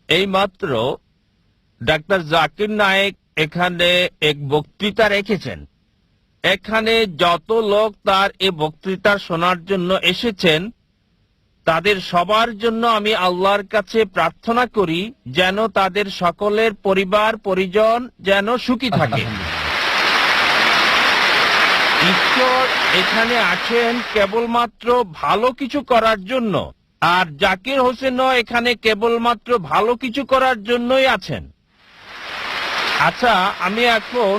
এইমাত্র ডাক্তার জাকির নায়েক এখানে এক বক্তৃতা রেখেছেন। এখানে যত লোক তার এই বক্তৃতা শোনার জন্য এসেছেন তাদের সবার জন্য আমি আল্লাহর কাছে প্রার্থনা করি যেন তাদের সকলের পরিবার পরিজন যেন সুখী থাকে। ঈশ্বর এখানে আছেন কেবলমাত্র ভালো কিছু করার জন্য, আর জাকির হোসেনও এখানে কেবলমাত্র ভালো কিছু করার জন্যই আছেন। আচ্ছা, আমি এখন,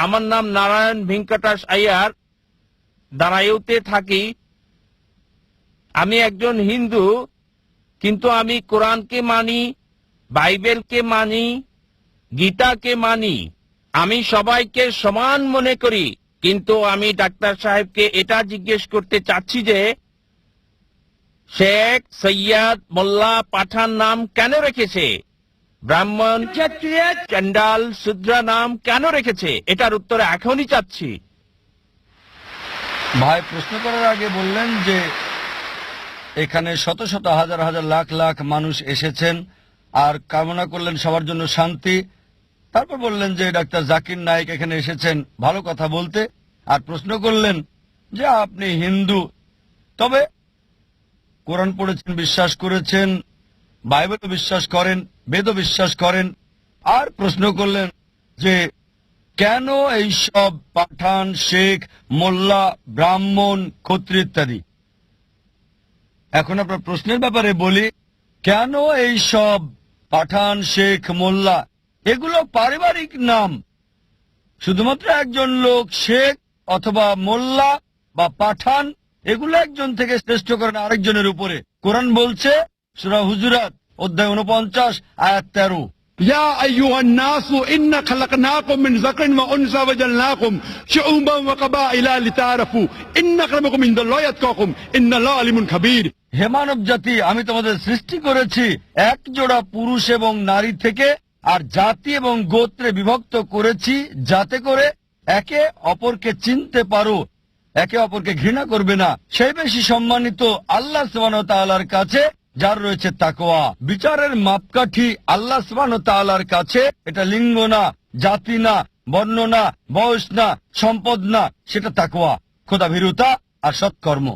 আমার নাম নারায়ণ ভেঙ্কটাস আইয়ার, দাঁড়াইউতে থাকি। আমি একজন হিন্দু, কিন্তু আমি কোরআনকে মানি, বাইবেলকে মানি, গীতাকে মানি। আমি সবাইকে সমান মনে করি, কিন্তু আমি ডাক্তার সাহেবকে এটা জিজ্ঞেস করতে চাচ্ছি যে শেখ, সৈয়দ, মোল্লা, পাঠান নাম কেন রেখেছে? ব্রাহ্মণ, ক্ষত্রিয়, চণ্ডাল, শূদ্র নাম কেন রেখেছে? এটার উত্তর এখনই চাচ্ছি। ভাই প্রশ্ন করার আগে বললেন যে এখানে শত শত হাজার হাজার লাখ লাখ মানুষ এসেছেন আর কামনা করলেন সবার জন্য শান্তি। তারপর বললেন যে ডাক্তার জাকির নায়েক এখানে এসেছেন ভালো কথা বলতে, আর প্রশ্ন করলেন যে আপনি হিন্দু, তবে কোরআন পড়েছেন, বিশ্বাস করেছেন, বাইবেলও বিশ্বাস করেন, বেদও বিশ্বাস করেন, আর প্রশ্ন করলেন যে কেন এই সব পাঠান, শেখ, মোল্লা, ব্রাহ্মণ, ক্ষত্রিয় ইত্যাদি। এখন আপনার প্রশ্নের ব্যাপারে বলি, কেন এই সব পাঠান, শেখ, মোল্লা? এগুলো পারিবারিক নাম। শুধুমাত্র একজন লোক শেখ অথবা মোল্লা বা পাঠান, এগুলো একজন থেকে শ্রেষ্ঠ করেন আরেকজনের উপরে। কোরআন বলছে সূরা হুজুরাত অধ্যায় 49 আয়াত 13, يا أيها الناس إنا خلقناكم من ذكر وأنثى وجعلناكم شعوبا وقبائل لتعارفوا إن أكرمكم عند الله أتقاكم إن الله عليم خبير। হে মানব জাতি, আমি তোমাদের সৃষ্টি করেছি এক জোড়া পুরুষ এবং নারী থেকে, আর জাতি এবং গোত্রে বিভক্ত করেছি যাতে করে একে অপরকে চিনতে পারো, একে অপরকে ঘৃণা করবে না। সেই বেশি সম্মানিত আল্লাহ সুবহানাহু ওয়া তাআলার কাছে যার রয়েছে তাকওয়া। বিচারের মাপকাঠি আল্লাহ সুবহানাহু ওয়া তাআলার কাছে। এটা লিঙ্গ না, জাতি না, বর্ণ না, বয়স না, সম্পদ না, সেটা তাকওয়া, খোদাভীরুতা আর সৎকর্ম।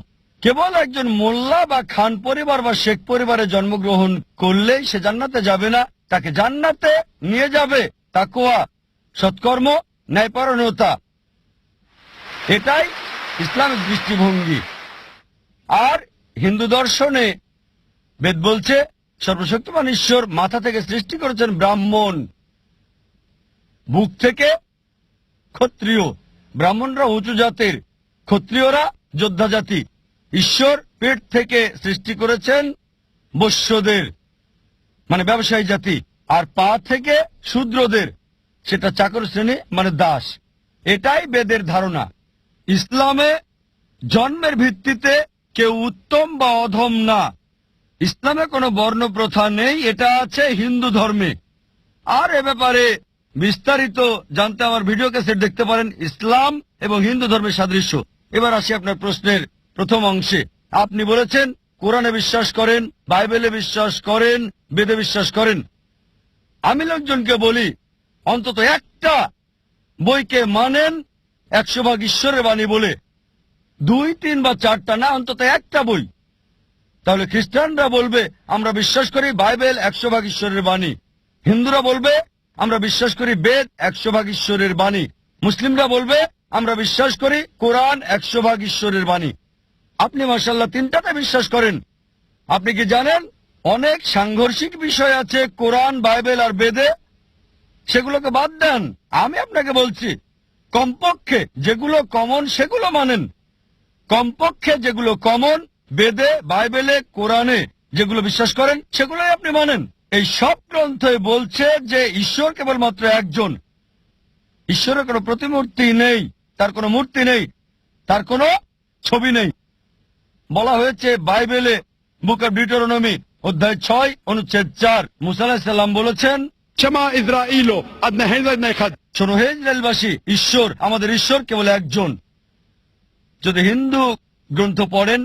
কেবল একজন মোল্লা বা খান পরিবার বা শেখ পরিবারে জন্মগ্রহণ করলেই সে জান্নাতে যাবে না। তাকে জান্নাতে নিয়ে যাবে তাকওয়া, সৎকর্ম, ন্যায়পরায়ণতা। এটাই ইসলামিক দৃষ্টিভঙ্গি। আর হিন্দু দর্শনে বেদ বলছে সর্বশক্তিমান ঈশ্বর মাথা থেকে সৃষ্টি করেছেন ব্রাহ্মণ, বুক থেকে ক্ষত্রিয়। ব্রাহ্মণরা উঁচু জাতের, ক্ষত্রিয়রা যোদ্ধা জাতি। ঈশ্বর পেট থেকে সৃষ্টি করেছেন বৈশ্যদের, মানে ব্যবসায়ী জাতি, আর পা থেকে শূদ্রদের, সেটা চাকর শ্রেণী মানে দাস। এটাই বেদের ধারণা। ইসলামে জন্মের ভিত্তিতে কেউ উত্তম বা অধম না। ইসলামে কোনো বর্ণ প্রথা নেই, এটা আছে হিন্দু ধর্মে। আর এ ব্যাপারে বিস্তারিত জানতে আমার ভিডিও ক্যাসেট দেখতে পারেন, ইসলাম এবং হিন্দু ধর্মের সাদৃশ্য। এবার আসি আপনার প্রশ্নের প্রথম অংশে। আপনি বলেছেন কোরআনে বিশ্বাস করেন, বাইবেলে বিশ্বাস করেন, বেদে বিশ্বাস করেন। আমি লোকজনকে বলি অন্তত একটা বইকে মানেন 100% ঈশ্বরের বাণী বলে, 2, 3 বা 4টা না, অন্তত একটা বই। তাহলে খ্রিস্টানরা বলবে আমরা বিশ্বাস করি বাইবেল 100% ঈশ্বরের বাণী, হিন্দুরা বলবে আমরা বিশ্বাস করি বেদ 100% ঈশ্বরের বাণী, মুসলিমরা বলবে আমরা বিশ্বাস করি কোরআন 100% ঈশ্বরের বাণী। আপনি মাশাআল্লাহ 3টাতে বিশ্বাস করেন। আপনি কি জানেন অনেক সাংঘর্ষিক বিষয় আছে কোরআন, বাইবেল আর বেদে? সেগুলোকে বাদ দেন। আমি আপনাকে বলছি কমপক্ষে যেগুলো কমন সেগুলো মানেন। কমপক্ষে যেগুলো কমন বেদে, বাইবেলে, কোরআনে যেগুলো বিশ্বাস করেন সেগুলোই আপনি মানেন। এই সব গ্রন্থে বলছে যে ঈশ্বর কেবলমাত্র একজন। ঈশ্বরের কোনো প্রতিমূর্তি নেই, তার কোনো মূর্তি নেই, তার কোনো ছবি নেই। বলা হয়েছে বাইবেলে বুক অব ডিউটেরোনমি অধ্যায় 6 অনুচ্ছেদ 4, মুসা আলাইহিস সালাম বলেছেন, شما إسرائيل أدنى هنزل نيخد শোনো হে ইসরায়েলবাসী, ঈশ্বর, আমাদের ঈশ্বর কেবল একজন। যদি হিন্দু গ্রন্থ পড়েন,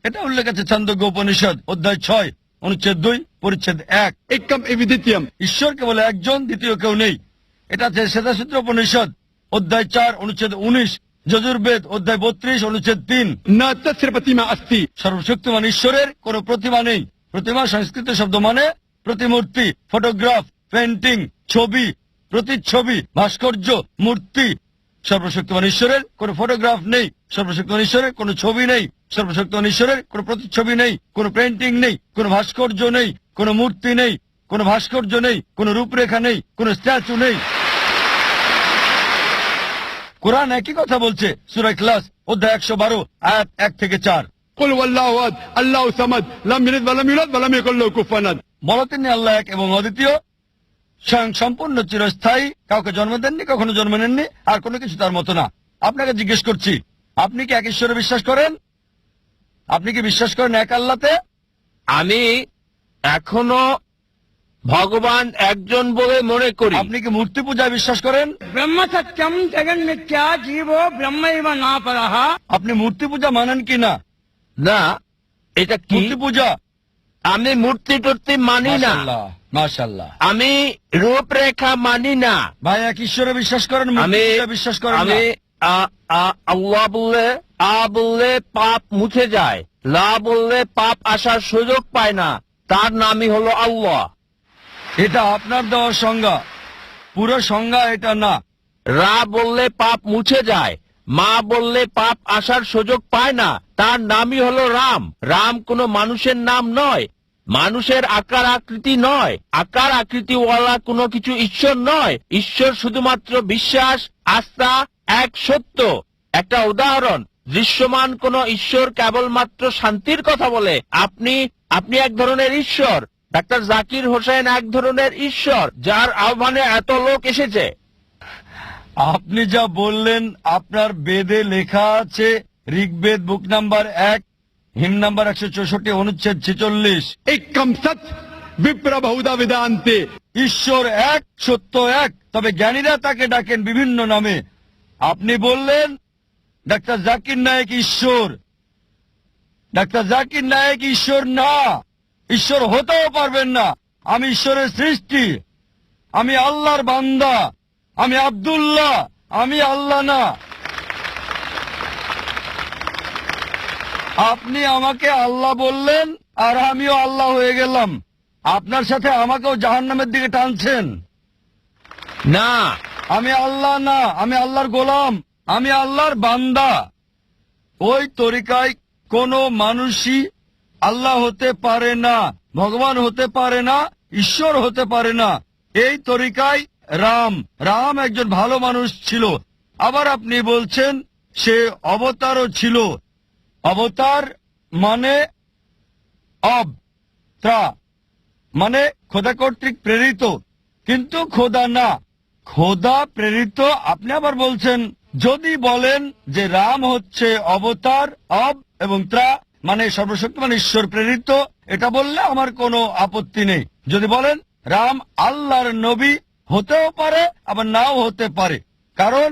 এটা উল্লেখ আছে ছান্দোগ্য উপনিষদ অধ্যায় 6 অনুচ্ছেদ 2 পরিচ্ছেদ 1। Ekam evidityam. ঈশ্বর কেবল একজন, দ্বিতীয় কেউ নেই। এটা আছে শ্বেতাসূত্র উপনিষদ অধ্যায় 4 অনুচ্ছেদ 19, যজুর্বেদ অধ্যায় 32 অনুচ্ছেদ 3। Na tasya pratima asti. সর্বশক্তিমান ঈশ্বরের কোনো প্রতিমা নেই। প্রতিমা সংস্কৃত শব্দ মানে প্রতিমূর্তি, ফটোগ্রাফ, পেন্টিং, ছবি, প্রতিচ্ছবি, ভাস্কর্য, মূর্তি। সর্বশক্তিমান ঈশ্বরের কোনো ফটোগ্রাফ নেই, সর্বশক্তিমান ঈশ্বরের কোনো ছবি নেই, সর্বশক্তিমান ঈশ্বরের কোনো প্রতিচ্ছবি নেই, কোনো পেন্টিং নেই, কোনো ভাস্কর্য নেই, কোনো মূর্তি নেই, কোনো ভাস্কর্য নেই, কোনো রূপরেখা নেই, কোনো স্ট্যাচু নেই। কোরআন একই কথা বলছে সূরা ইখলাস অধ্যায় 112 আয়াত 1 থেকে 4। Qul wallahu ahad, Allahu samad, lam yalid wa lam yulad wa lam yakul lahu kufuwan ahad. বলো তিনি আল্লাহ এক এবং অদ্বিতীয়, স্বয়ং সম্পূর্ণ, চিরস্থায়ী, কাউকে জন্ম দেননি, কখনো জন্ম নেননি, আর কোনো কিছু তার মতো না। আপনাকে জিজ্ঞেস করছি, আপনি কি এক ঈশ্বরে বিশ্বাস করেন? আপনি কি বিশ্বাস করেন এক আল্লাহতে? আমি এখনো ভগবান একজন বলে মনে করি। আপনি কি মূর্তি পূজায় বিশ্বাস করেন? ब्रह्म सत्यम जगन मिथ्या जीवो ब्रह्म ना परः। আপনি মূর্তি পূজা মানেন কি না? না, এটা কি? মূর্তি পূজা? আমি মূর্তি টুর্তি মানি না, মাশাআল্লাহ, মাশাআল্লাহ। আমি রূপরেখা মানি না। ভাই এক ঈশ্বরে বিশ্বাস করেন, মূর্তি আমি পূজা বিশ্বাস করেন না? আমি আল্লাহ বললে বললে পাপ মুছে যায়, লা বললে পাপ আসার সুযোগ পায় না, তার নামই হলো আল্লাহ। এটা আপনার দেওয়া সংজ্ঞা, পুরো সংজ্ঞা এটা না। রা বললে পাপ মুছে যায়, মা বললে পাপ আসার সুযোগ পায় না, তার নামই হলো রাম। রাম কোনো মানুষের নাম নয়, মানুষের আকার আকৃতি নয়, আকার আকৃতিওয়ালা কোনো কিছু ঈশ্বর নয়। ঈশ্বর শুধুমাত্র বিশ্বাস, আস্থা, এক সত্য। একটা উদাহরণ, দৃশ্যমান কোন ঈশ্বর কেবলমাত্র শান্তির কথা বলে। আপনি এক ধরনের ঈশ্বর, ডাক্তার জাকির হোসেন এক ধরনের ঈশ্বর, যার আহ্বানে এত লোক এসেছে। আপনি যা বললেন আপনার বেদে লেখা আছে, ঋগ্বেদ বুক নাম্বার 1 হিম নাম্বার 164 অনুচ্ছেদ 46। Ekam sat, vipra bahuda vedante. ঈশ্বর এক, সত্য এক, তবে জ্ঞানীরা তাকে ডাকেন বিভিন্ন নামে। আপনি বললেন ডাক্তার জাকির নায়েক ঈশ্বর। ডাক্তার জাকির নায়েক ঈশ্বর না, ঈশ্বর হতেও পারবেন না। আমি ঈশ্বরের সৃষ্টি, আমি আল্লাহর বান্দা, আমি আব্দুল্লাহ, আমি আল্লাহ না। আপনি আমাকে আল্লাহ বললেন আর আমিও আল্লাহ হয়ে গেলাম। আপনার সাথে আমাকেও জাহান্নামের দিকে টানছেন। না, আমি আল্লাহ না, আমি আল্লাহর গোলাম, আমি আল্লাহর বান্দা। ওই তরিকায় কোনো মানুষই আল্লাহ হতে পারে না, ভগবান হতে পারে না, ঈশ্বর হতে পারে না। এই তরিকায় রাম একজন ভালো মানুষ ছিল। আবার আপনি বলছেন সে অবতারও ছিল। অবতার মানে মানে খোদা কর্তৃক প্রেরিত, কিন্তু খোদা না, খোদা প্রেরিত। আপনি আবার বলছেন, যদি বলেন যে রাম হচ্ছে অবতার, এবং মানে সর্বশক্তিমান ঈশ্বর প্রেরিত, এটা বললে আমার কোনো আপত্তি নেই। যদি বলেন রাম আল্লাহর নবী, হতেও পারে আবার নাও হতে পারে, কারণ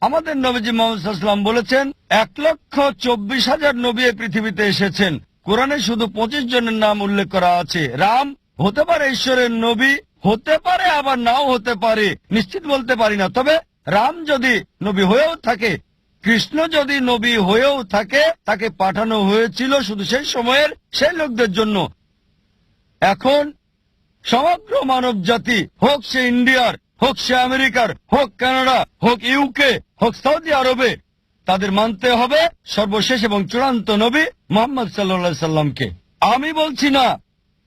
আমাদের নবীজি মুহাম্মদ সাল্লাল্লাহু আলাইহি ওয়াসাল্লাম বলেছেন 1,24,000 নবী এই পৃথিবীতে এসেছেন। কোরআনে শুধু 25 জনের নাম উল্লেখ করা আছে। রাম হতে পারে ঈশ্বরের নবী, হতে পারে আবার নাও হতে পারে, নিশ্চিত বলতে পারি না। তবে রাম যদি নবী হয়েও থাকে, কৃষ্ণ যদি নবী হয়েও থাকে, তাকে পাঠানো হয়েছিল শুধু সেই সময়ের সেই লোকদের জন্য। এখন সমগ্র মানব জাতি, হোক সে ইন্ডিয়ার, হোক সে আমেরিকার, হোক কানাডা, হোক ইউকে, হোক সৌদি আরবে, তাদের মানতে হবে সর্বশেষ এবং চূড়ান্ত নবী মুহাম্মদ সাল্লাল্লাহু আলাইহি সাল্লামকে। আমি বলছি না,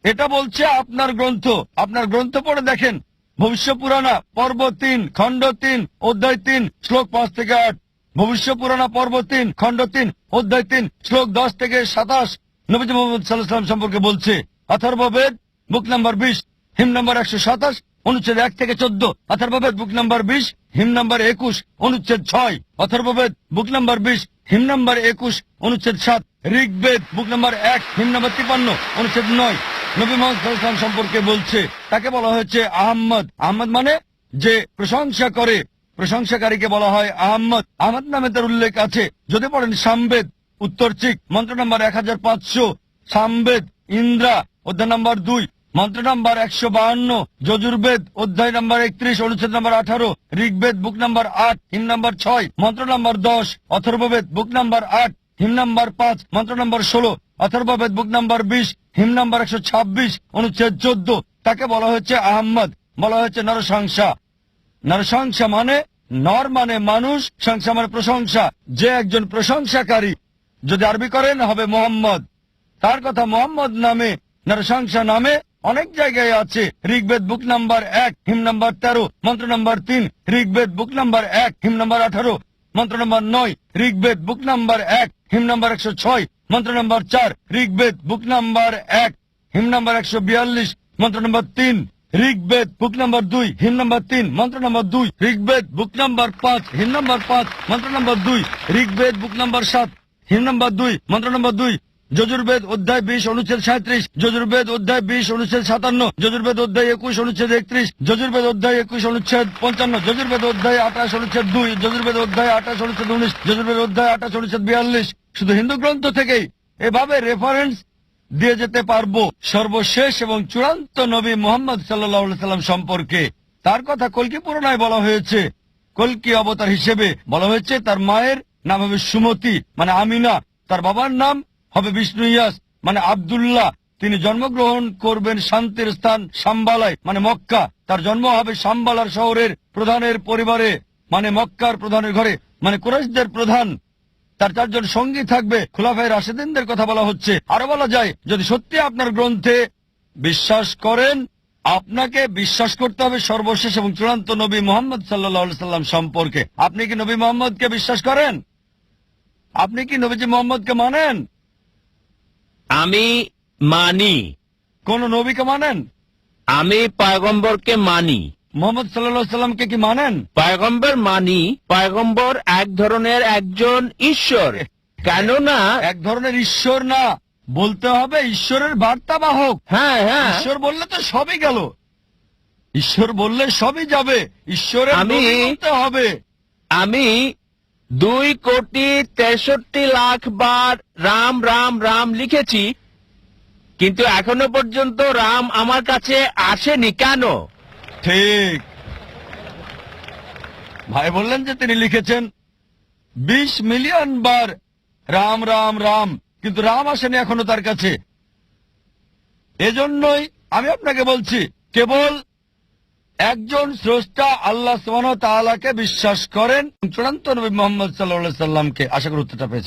এটা বলছে আপনার গ্রন্থ। আপনার গ্রন্থ পড়ে দেখেন, ভবিষ্য পুরাণা পর্ব 3 খণ্ড 3 অধ্যায় 3 শ্লোক 5 থেকে 8, ভবিষ্য পুরাণা পর্ব 3 খণ্ড 3 অধ্যায় 3 শ্লোক 10 থেকে 27 নবীজি মুহাম্মদ সাল্লাল্লাহু আলাইহি ওয়াসাল্লাম সম্পর্কে বলছে। অথর্ববেদ বুক নাম্বার 20 হিম নাম্বার 127 অনুচ্ছেদ 1 থেকে 14, অথর্ববেদ বুক নাম্বার 20 হিম নাম্বার 21 অনুচ্ছেদ 6, অথর্ববেদ বুক নাম্বার 20 হিম নাম্বার 21 অনুচ্ছেদ 7, ঋগ্বেদ বুক নাম্বার 1 হিম নাম্বার 53 অনুচ্ছেদ 9 নবী মুহাম্মদ সাল্লাল্লাহু আলাইহি ওয়াসাল্লাম সম্পর্কে বলছে। তাকে বলা হয়েছে আহমদ। আহমদ মানে যে প্রশংসা করে, প্রশংসাকারীকে বলা হয় আহমদ। আহমদ নামে তার উল্লেখ আছে। যদি পড়েন সামবেদ উত্তরচিক মন্ত্র নাম্বার 1500, সামবেদ ইন্দ্রা অধ্যায় নম্বর 2, মন্ত্র নম্বর 152, যজুর্বেদ অধ্যায় নম্বর 31, অনুচ্ছেদ নম্বর 18, ঋগ্বেদ বুক নম্বর 8, হিম নম্বর 6, মন্ত্র নম্বর 10, অথর্ববেদ বুক নম্বর 8, হিম নম্বর 5, মন্ত্র নম্বর 16, অথর্ববেদ বুক নম্বর 20, হিম নম্বর 126, অনুচ্ছেদ 14। তাকে বলা হচ্ছে আহম্মদ, বলা হচ্ছে নরসংসা। নরসংসা মানে নর মানে মানুষ, সংসা মানে প্রশংসা, যে একজন প্রশংসাকারী। যদি আরবি করেন হবে মোহাম্মদ। তার কথা মোহাম্মদ নামে, নরসংসা নামে অনেক জায়গায় আছে। ঋগ্বেদ বুক নাম্বার 1, হিম নাম্বার 13, মন্ত্র নাম্বার 3, ঋগ্বেদ বুক নাম্বার 1, হিম নাম্বার 18, মন্ত্র নাম্বার 9, ঋগ্বেদ বুক নাম্বার 1, হিম নাম্বার 106, মন্ত্র নাম্বার 4, ঋগ্বেদ বুক নাম্বার 1, হিম নাম্বার 142, মন্ত্র নাম্বার 3, ঋগ্বেদ বুক নাম্বার 2, হিম নাম্বার 3, মন্ত্র নাম্বার 2, ঋগ্বেদ বুক নাম্বার 5, হিম নাম্বার 5, মন্ত্র নাম্বার 2, ঋগ্বেদ বুক নাম্বার 7, হিম নাম্বার 2, মন্ত্র নাম্বার 2, যজুর্বেদ অধ্যায় 20, অনুচ্ছেদ 37, যজুর্বেদ অধ্যায় 20, অনুচ্ছেদ 57, যজুর্বেদ অধ্যায় 21, অনুচ্ছেদ 31, যজুর্বেদ অধ্যায় 21, অনুচ্ছেদ 55, যজুর্বেদ অধ্যায় 28, অনুচ্ছেদ 2, যজুর্বেদ অধ্যায় 28, অনুচ্ছেদ 19, যজুর্বেদ অধ্যায় 28, অনুচ্ছেদ 42। শুধু হিন্দু গ্রন্থ থেকেই এভাবে রেফারেন্স দিয়ে যেতে পারবো সর্বশেষ এবং চূড়ান্ত নবী মুহাম্মদ সাল্লাল্লাহু আলাইহি সাল্লাম সম্পর্কে। তার কথা কল্কি পুরাণায় বলা হয়েছে। কল্কি অবতার হিসেবে বলা হয়েছে তার মায়ের নাম হবে সুমতি মানে আমিনা, তার বাবার নাম হবে বিষ্ণু ইয়াস মানে আব্দুল্লাহ। তিনি জন্মগ্রহণ করবেন শান্তির স্থান সাম্বালায় মানে মক্কা। তার জন্ম হবে সাম্বালার শহরের প্রধানের পরিবারে মানে মক্কার প্রধানের ঘরে মানে কুরাইশদের প্রধান। তার 4 জন সঙ্গী থাকবে, খুলাফায়ে রাশেদিনদের কথা বলা হচ্ছে। আরো বলা যায় যদি সত্যি আপনার গ্রন্থে বিশ্বাস করেন, আপনাকে বিশ্বাস করতে হবে সর্বশেষ এবং চূড়ান্ত নবী মুহাম্মদ সাল্লাল্লাহু আলাইহি সাল্লাম সম্পর্কে। আপনি কি নবী মুহাম্মদকে বিশ্বাস করেন? আপনি কি নবীজি মুহাম্মদকে মানেন? আমি মানি। কোন নবীকে মানেন? আমি পয়গম্বরকে মানি। মোহাম্মদ সাল্লাল্লাহু আলাইহি সাল্লামকে কি মানেন? পয়গম্বর মানি। পয়গম্বর এক ধরনের একজন ঈশ্বর, কেননা এক ধরনের ঈশ্বর না, বলতে হবে ঈশ্বরের বার্তাবাহক। হ্যাঁ হ্যাঁ ঈশ্বর বললে তো সবই গেল, ঈশ্বর বললে সবই যাবে, ঈশ্বরের আমি- নবী বলতে হবে। আমি 2,63,00,000 বার রাম রাম রাম লিখেছি, কিন্তু এখনো পর্যন্ত রাম আমার কাছে আসেনি। কেন? ঠিক, ভাই বললেন যে তিনি লিখেছেন 20 মিলিয়ন বার রাম রাম রাম, কিন্তু রাম আসেনি এখনো তার কাছে। এজন্যই আমি আপনাকে বলছি কেবল একজন স্রষ্টা আল্লাহ সুবহানাহু ওয়া তাআলাকে বিশ্বাস করেন, চূড়ান্ত নবী মুহাম্মদ সাল্লাল্লাহু আলাইহি সাল্লামকে। আশা করি উত্তরটা পেয়েছেন।